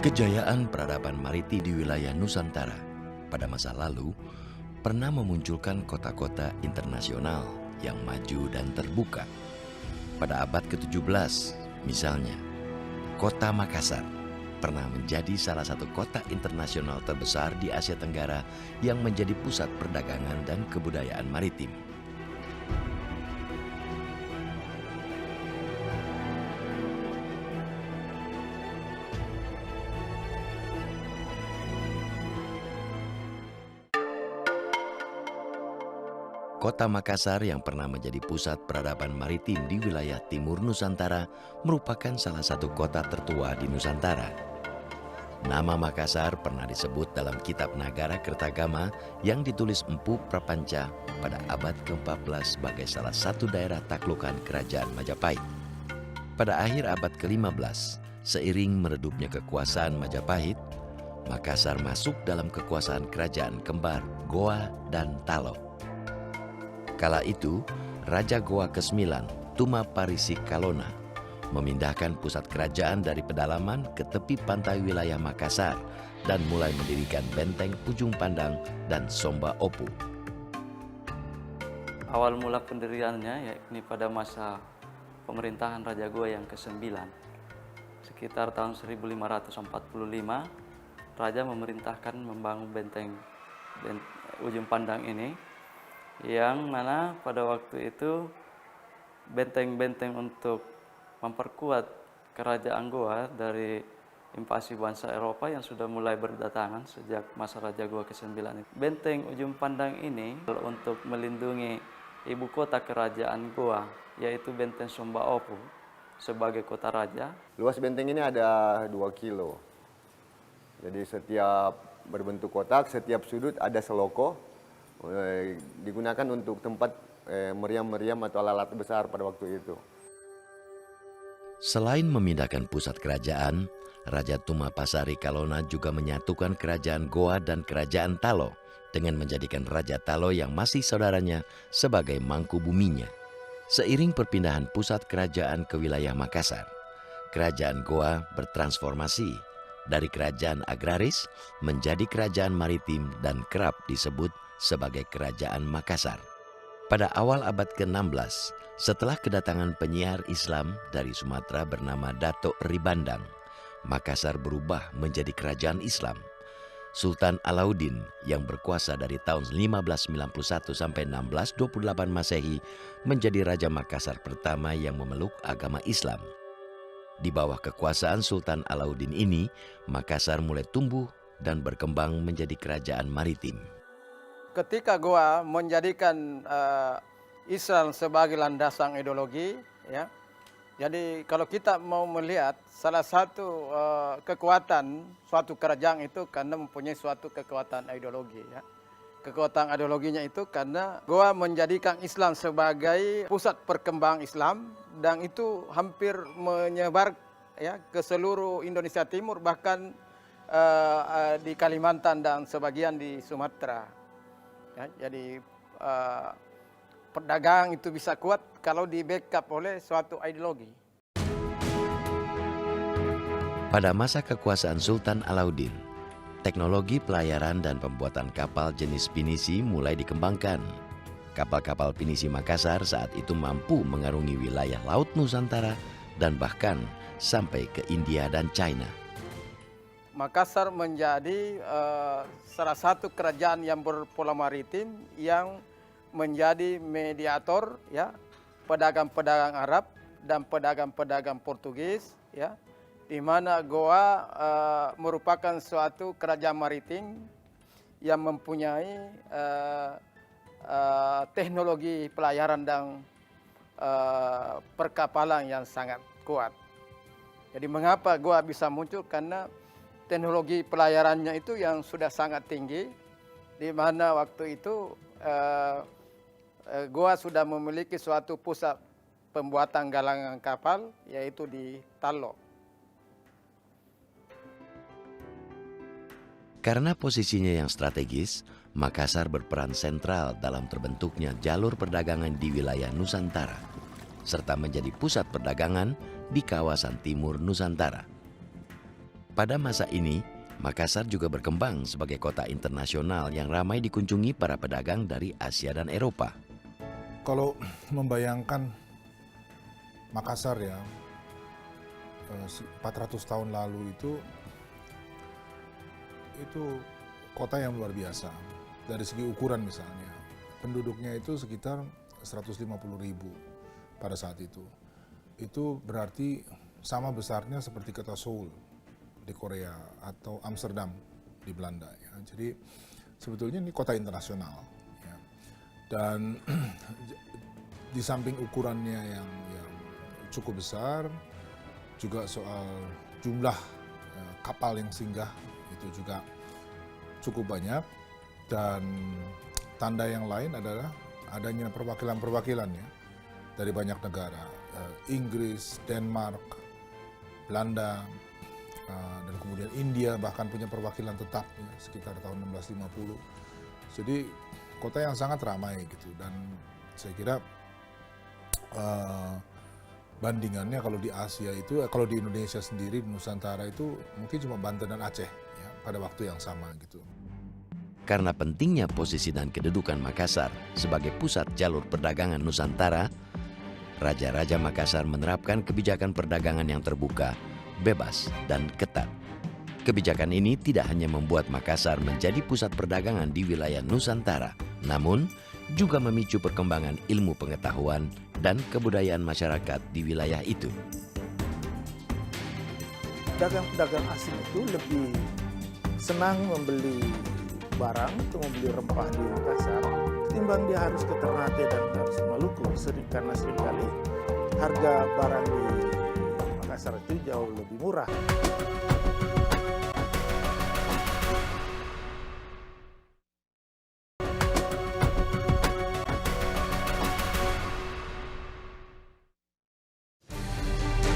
Kejayaan peradaban maritim di wilayah Nusantara pada masa lalu pernah memunculkan kota-kota internasional yang maju dan terbuka. Pada abad ke-17, misalnya, kota Makassar pernah menjadi salah satu kota internasional terbesar di Asia Tenggara yang menjadi pusat perdagangan dan kebudayaan maritim. Kota Makassar yang pernah menjadi pusat peradaban maritim di wilayah timur Nusantara merupakan salah satu kota tertua di Nusantara. Nama Makassar pernah disebut dalam kitab Nagara Kertagama yang ditulis Empu Prapanca pada abad ke-14 sebagai salah satu daerah taklukan kerajaan Majapahit. Pada akhir abad ke-15, seiring meredupnya kekuasaan Majapahit, Makassar masuk dalam kekuasaan kerajaan kembar Goa dan Talo. Kala itu, Raja Goa ke-9, Tuma Parisi Kalona, memindahkan pusat kerajaan dari pedalaman ke tepi pantai wilayah Makassar dan mulai mendirikan benteng Ujung Pandang dan Somba Opu. Awal mula pendiriannya yakni pada masa pemerintahan Raja Goa yang ke-9. Sekitar tahun 1545, Raja memerintahkan membangun benteng Ujung Pandang ini, yang mana pada waktu itu benteng-benteng untuk memperkuat kerajaan Goa dari invasi bangsa Eropa yang sudah mulai berdatangan sejak masa Raja Goa ke-9. Benteng Ujung Pandang ini untuk melindungi ibu kota kerajaan Goa, yaitu benteng Somba Opu sebagai kota raja. Luas benteng ini ada 2 kilo. Jadi setiap berbentuk kotak, setiap sudut ada seloko. Digunakan untuk tempat meriam-meriam atau alat besar pada waktu itu. Selain memindahkan pusat kerajaan, Raja Tuma Pasari Kalona juga menyatukan kerajaan Goa dan kerajaan Talo dengan menjadikan Raja Talo yang masih saudaranya sebagai mangku buminya. Seiring perpindahan pusat kerajaan ke wilayah Makassar, kerajaan Goa bertransformasi dari kerajaan agraris menjadi kerajaan maritim dan kerap disebut sebagai Kerajaan Makassar. Pada awal abad ke-16, setelah kedatangan penyiar Islam dari Sumatera bernama Dato' Ribandang, Makassar berubah menjadi kerajaan Islam. Sultan Alauddin yang berkuasa dari tahun 1591 sampai 1628 Masehi menjadi Raja Makassar pertama yang memeluk agama Islam. Di bawah kekuasaan Sultan Alauddin ini, Makassar mulai tumbuh dan berkembang menjadi kerajaan maritim. Ketika Goa menjadikan Islam sebagai landasan ideologi, ya. Jadi kalau kita mau melihat salah satu kekuatan suatu kerajaan itu karena mempunyai suatu kekuatan ideologi, ya. Kekuatan ideologinya itu karena Goa menjadikan Islam sebagai pusat perkembangan Islam dan itu hampir menyebar, ya, ke seluruh Indonesia Timur, bahkan di Kalimantan dan sebagian di Sumatera. Ya, jadi perdagangan itu bisa kuat kalau di backup oleh suatu ideologi. Pada masa kekuasaan Sultan Alauddin, teknologi pelayaran dan pembuatan kapal jenis pinisi mulai dikembangkan. Kapal-kapal pinisi Makassar saat itu mampu mengarungi wilayah Laut Nusantara dan bahkan sampai ke India dan China. Makassar menjadi salah satu kerajaan yang berpola maritim yang menjadi mediator, ya, pedagang-pedagang Arab dan pedagang-pedagang Portugis, ya, di mana Goa merupakan suatu kerajaan maritim yang mempunyai teknologi pelayaran dan perkapalan yang sangat kuat. Jadi mengapa Goa bisa muncul? Karena teknologi pelayarannya itu yang sudah sangat tinggi, di mana waktu itu Goa sudah memiliki suatu pusat pembuatan galangan kapal, yaitu di Talo. Karena posisinya yang strategis, Makassar berperan sentral dalam terbentuknya jalur perdagangan di wilayah Nusantara, serta menjadi pusat perdagangan di kawasan timur Nusantara. Pada masa ini, Makassar juga berkembang sebagai kota internasional yang ramai dikunjungi para pedagang dari Asia dan Eropa. Kalau membayangkan Makassar ya, 400 tahun lalu itu kota yang luar biasa. Dari segi ukuran misalnya, penduduknya itu sekitar 150.000 pada saat itu. Itu berarti sama besarnya seperti kota Seoul di Korea atau Amsterdam di Belanda. Ya. Jadi sebetulnya ini kota internasional. Ya. Dan di samping ukurannya yang cukup besar, juga soal jumlah kapal yang singgah itu juga cukup banyak. Dan tanda yang lain adalah adanya perwakilan-perwakilan ya, dari banyak negara, Inggris, Denmark, Belanda, dan kemudian India bahkan punya perwakilan tetap ya, sekitar tahun 1650. Jadi kota yang sangat ramai gitu, dan saya kira bandingannya kalau di Asia itu, kalau di Indonesia sendiri, di Nusantara itu mungkin cuma Banten dan Aceh ya, pada waktu yang sama gitu. Karena pentingnya posisi dan kedudukan Makassar sebagai pusat jalur perdagangan Nusantara, Raja-Raja Makassar menerapkan kebijakan perdagangan yang terbuka, bebas, dan ketat. Kebijakan ini tidak hanya membuat Makassar menjadi pusat perdagangan di wilayah Nusantara, namun juga memicu perkembangan ilmu pengetahuan dan kebudayaan masyarakat di wilayah itu. Pedagang-pedagang asing itu lebih senang membeli barang atau membeli rempah di Makassar ketimbang dia harus ke Ternate dan harus ke Maluku, karena seringkali harga barang di Makassar itu jauh lebih murah.